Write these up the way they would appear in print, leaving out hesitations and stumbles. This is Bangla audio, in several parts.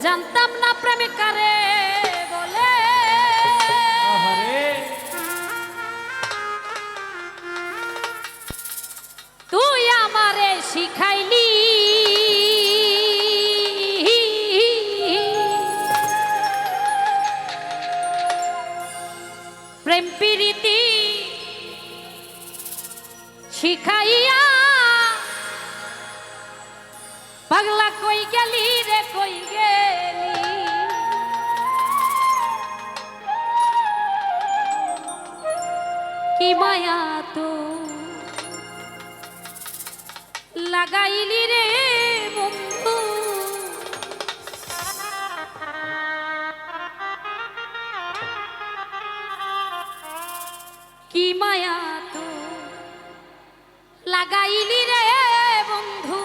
জানতাম না প্রেমিকারে বলে তুই আমারে শিখাইলি প্রেম প্রীতি শিখাইয়া পাগলা কই গেলি রে কই গেলি কি মায়া তো লাগাইলি রে বন্ধু কি মায়া তো লাগাইলি রে বন্ধু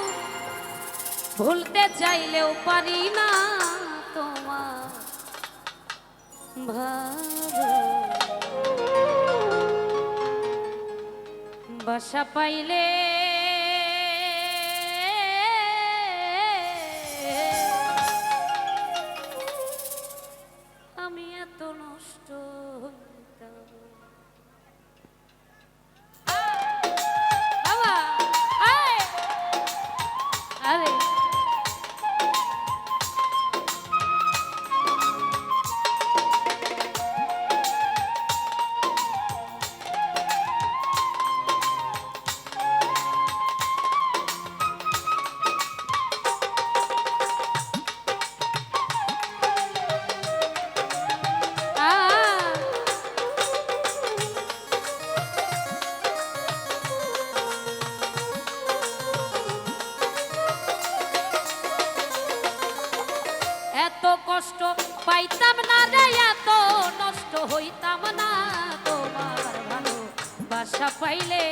ভুলতে চাইলেও পারি না তোমার ভালো বাসা পাইলে আমি এত নষ্ট হইতাম বাবা আরে এত কষ্ট পাইতাম না রে এত নষ্ট হইতাম না তোমার ভালো বাসা পাইলে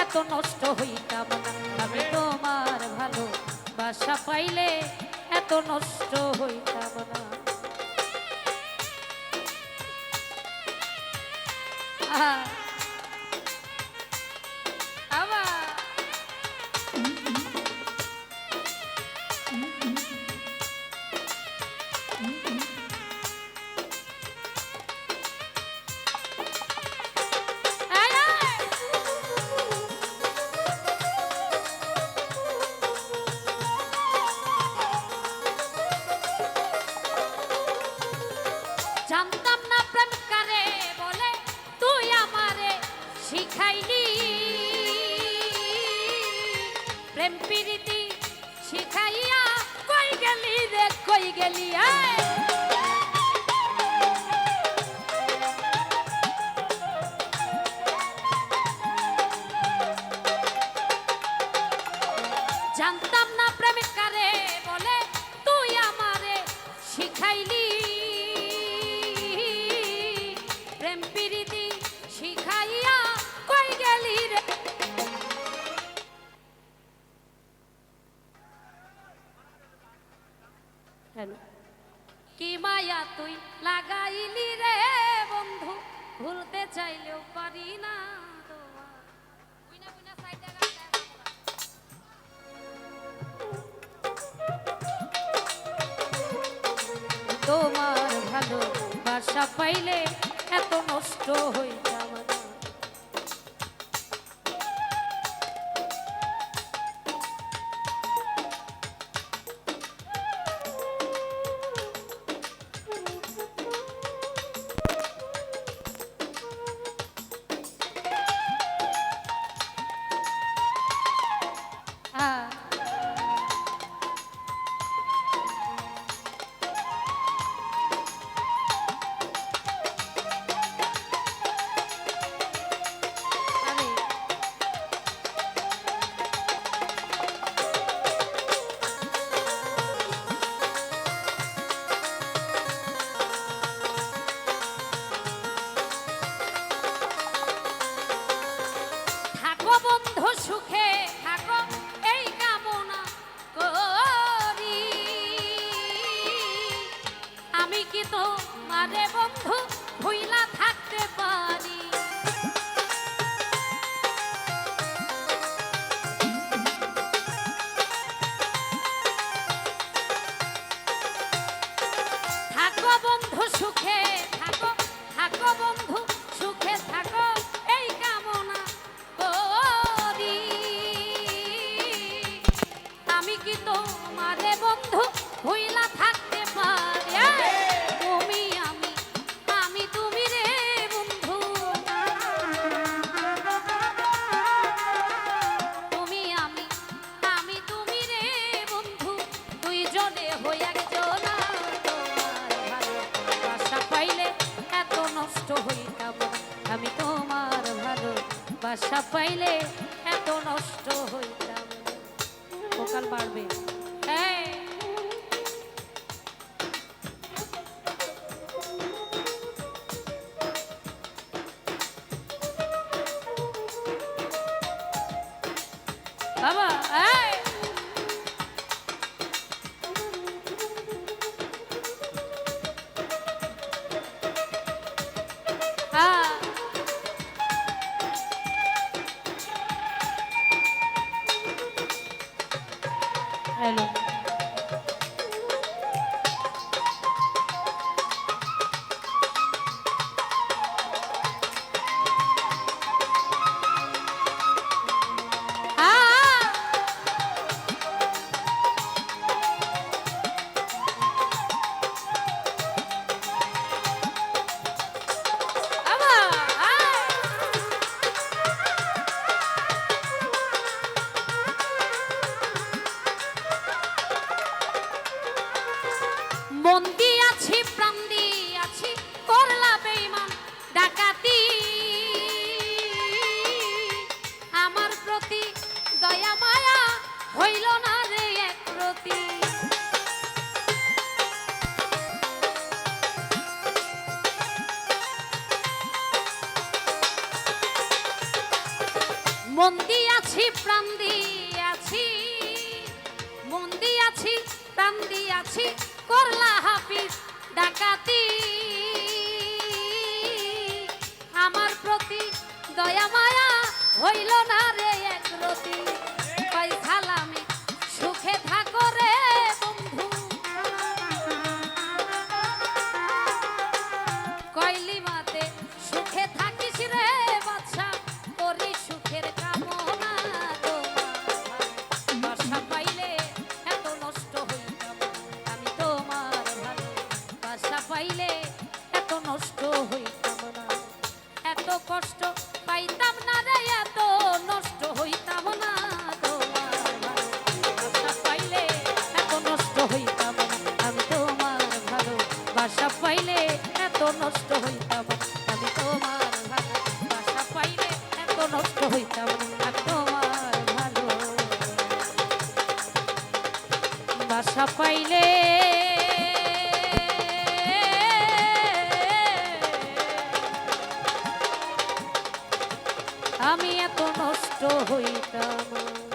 এত নষ্ট হইতাম না আমি তোমার ভালো বাসা পাইলে এত নষ্ট হইতাম না আবার জানতাম না প্রেম কারে বলে তুই আমারে শিখাইলি প্রেম প্রীতি শিখাইয়া কই গেলি রে কই গেলি জানতাম না প্রেম কারে বলে তুই আমারে শিখাইলি প্রেম প্রীতি শিখাইয়া কই গেলি রে কি মায়া তুই লাগাইলি রে বন্ধু ভুলতে চাইলেও পারি না তোমার ভালো বাসা পাইলে এত নষ্ট হইতাম না বন্ধু সুখে থাকো এই কামনা করি আমি কি তো মানে বন্ধু ভুইলা থাকতে পারি বন্ধু সুখে থাকো, থাকো বন্ধু সুখে থাকো, এই কামনা করি। আমি কি তোমারে বন্ধু ভুইলা থাকতে পারি? তুমি আমি, আমি তুমি রে বন্ধু, তুমি আমি, আমি তুমি রে বন্ধু, দুইজনে হই একজন। ভালোবাসা পাইলে এত নষ্ট হইতাম না, আমি তোমার ভালোবাসা পাইলে এত নষ্ট হইতাম না। ভোকাল বাড়বে। এই বাবা, এই হ্যালো। মন দিয়াছি প্রাণ দিয়াছি করলা বেঈমান ডাকাতি, আমার প্রতি দয়া মায়া হইল না রে এক প্রতি। মন দিয়াছি প্রাণ দিয়াছি, মন দিয়াছি প্রাণ দিয়াছি করলা হাফিজ ডাকাতি, আমার প্রতি দয়া মায়া হইল না রে এক রতি। কই সালামি সুখে থাকো রে বন্ধু, কইলি মাতে সুখে থাকিস রে বাদশা, করি সুখের কামনা। বাসা পাইলে এত নষ্ট হইতাম, আমি তোমার ভালোবাসা পাইলে এত নষ্ট হইতাম না, এত কষ্ট পাইতাম না রে, এত নষ্ট হইতাম না। তোমার ভালোবাসা পাইলে এত নষ্ট হইতাম না, আমি তোমার ভালোবাসা পাইলে এত নষ্ট হইতাম না, আমি তোমার ভালোবাসা পাইলে এত নষ্ট হইতাম না, আমি তোমার ভালোবাসা পাইলে আমি এত নষ্ট হইতাম।